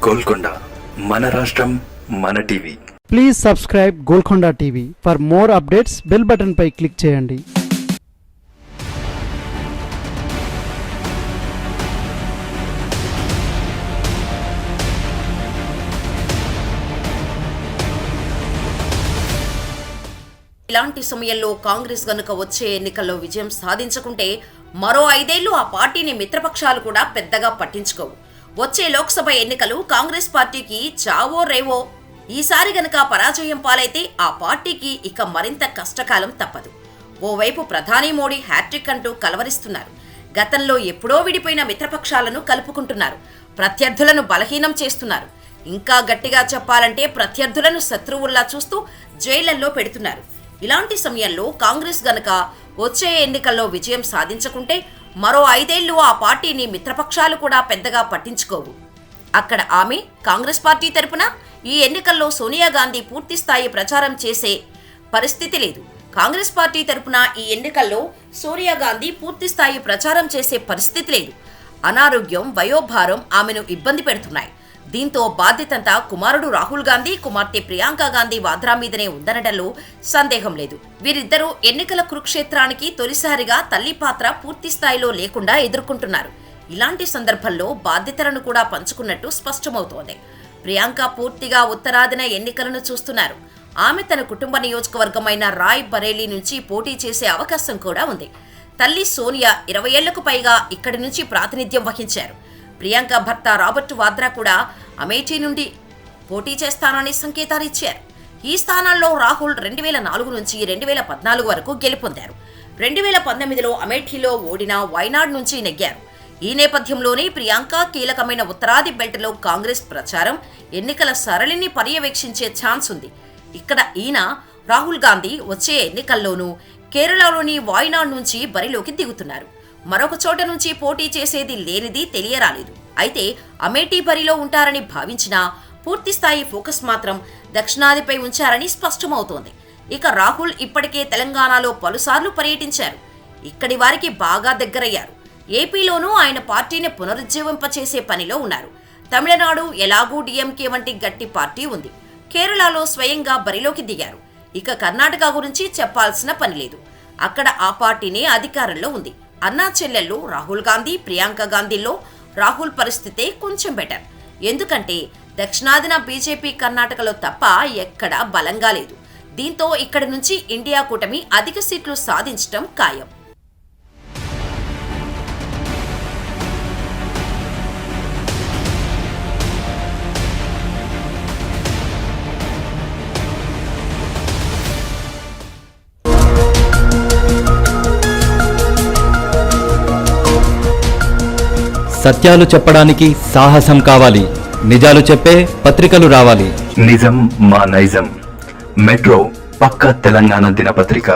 గోల్కొండ మన రాష్ట్రం మన TV. Please subscribe Golconda TV. For more updates bell button పై క్లిక్ చేయండి. ఇలాంటి సమయంలో కాంగ్రెస్ గనుక వచ్చే ఎన్నికల్లో విజయం సాధించకుంటే మరో 5 ఏళ్లు ఆ పార్టీని మిత్రపక్షాలు కూడా పెద్దగా పట్టించుకోవు. వచ్చే లోక్సభ ఎన్నికలు కాంగ్రెస్ పార్టీకి చావో రేవో. ఈసారి గనక పరాజయం పాలైతే ఆ పార్టీకి ఇక మరింత కష్టకాలం తప్పదు. ఓవైపు ప్రధాని మోడీ హ్యాట్రిక్ అంటూ కలవరిస్తున్నారు. గతంలో ఎప్పుడో విడిపోయిన మిత్రపక్షాలను కలుపుకుంటున్నారు. ప్రత్యర్థులను బలహీనం చేస్తున్నారు. ఇంకా గట్టిగా చెప్పాలంటే ప్రత్యర్థులను శత్రువుల్లా చూస్తూ జైళ్లలో పెడుతున్నారు. ఇలాంటి సమయంలో కాంగ్రెస్ గనక వచ్చే ఎన్నికల్లో విజయం సాధించకుంటే మరో 5 ఏళ్లు ఆ పార్టీని మిత్రపక్షాలు కూడా పెద్దగా పట్టించుకోవు. అక్కడ ఆమె కాంగ్రెస్ పార్టీ తరపున ఈ ఎన్నికల్లో సోనియా గాంధీ పూర్తి స్థాయి ప్రచారం చేసే పరిస్థితి లేదు. కాంగ్రెస్ పార్టీ తరపున ఈ ఎన్నికల్లో సోనియా గాంధీ పూర్తి స్థాయి ప్రచారం చేసే పరిస్థితి లేదు. అనారోగ్యం, వయోభారం ఆమెను ఇబ్బంది పెడుతున్నాయి. దీంతో బాధ్యతంతా కుమారుడు రాహుల్ గాంధీ, కుమార్తె ప్రియాంక గాంధీ వాద్రా మీదనే ఉందనడంలో సందేహం లేదు. వీరిద్దరూ ఎన్నికల కురుక్షేత్రానికి తొలిసారిగా తల్లి పాత్ర పూర్తి స్థాయిలో లేకుండా ఎదుర్కొంటున్నారు. ఇలాంటి సందర్భంలో బాధ్యతలను కూడా పంచుకున్నట్టు స్పష్టమవుతోంది. ప్రియాంక పూర్తిగా ఉత్తరాదిన ఎన్నికలను చూస్తున్నారు. ఆమె తన కుటుంబ నియోజకవర్గమైన రాయ్ బరేలీ నుంచి పోటీ చేసే అవకాశం కూడా ఉంది. తల్లి సోనియా 20 ఏళ్లకు పైగా ఇక్కడి నుంచి ప్రాతినిధ్యం వహించారు. ప్రియాంక భర్త రాబర్ట్ వాద్రా కూడా అమేఠీ నుండి పోటీ చేస్తానని సంకేతాలు ఇచ్చారు. ఈ స్థానాల్లో రాహుల్ 2004 నుంచి 2014 వరకు గెలుపొందారు. 2019లో అమేఠీలో ఓడిన వైనాడ్ నుంచి నెగ్గారు. ఈ నేపథ్యంలోనే ప్రియాంక కీలకమైన ఉత్తరాది బెల్ట్లో కాంగ్రెస్ ప్రచారం, ఎన్నికల సరళిని పర్యవేక్షించే ఛాన్స్ ఉంది. ఇక్కడ ఈయన రాహుల్ గాంధీ వచ్చే ఎన్నికల్లోనూ కేరళలోని వాయనాడ్ నుంచి బరిలోకి దిగుతున్నారు. మరొక చోట నుంచి పోటీ చేసేది లేనిది తెలియరాలేదు. అయితే అమేఠీ బరిలో ఉంటారని భావించినా పూర్తి స్థాయి ఫోకస్ మాత్రం దక్షిణాదిపై ఉంచారని స్పష్టమవుతోంది. ఇక రాహుల్ ఇప్పటికే తెలంగాణలో పలుసార్లు పర్యటించారు. ఇక్కడి వారికి బాగా దగ్గరయ్యారు. ఏపీలోనూ ఆయన పార్టీని పునరుజ్జీవింపచేసే పనిలో ఉన్నారు. తమిళనాడు ఎలాగూ డిఎంకే వంటి గట్టి పార్టీ ఉంది. కేరళలో స్వయంగా బరిలోకి దిగారు. ఇక కర్ణాటక గురించి చెప్పాల్సిన పని లేదు. అక్కడ ఆ పార్టీనే అధికారంలో ఉంది. అన్నా చెల్లెళ్ళు రాహుల్ గాంధీ, ప్రియాంక గాంధీల్లో రాహుల్ పరిస్థితే కొంచెం బెటర్. ఎందుకంటే దక్షిణాదిన బీజేపీ కర్ణాటకలో తప్ప ఎక్కడా బలంగా లేదు. దీంతో ఇక్కడి నుంచి ఇండియా కూటమి అధిక సీట్లు సాధించడం ఖాయం. సత్యాలు చెప్పడానికి సాహసం కావాలి. నిజాలు చెప్పే పత్రికలు రావాలి. నిజం మా నైజం. మెట్రో పక్క తెలంగాణ దినపత్రిక.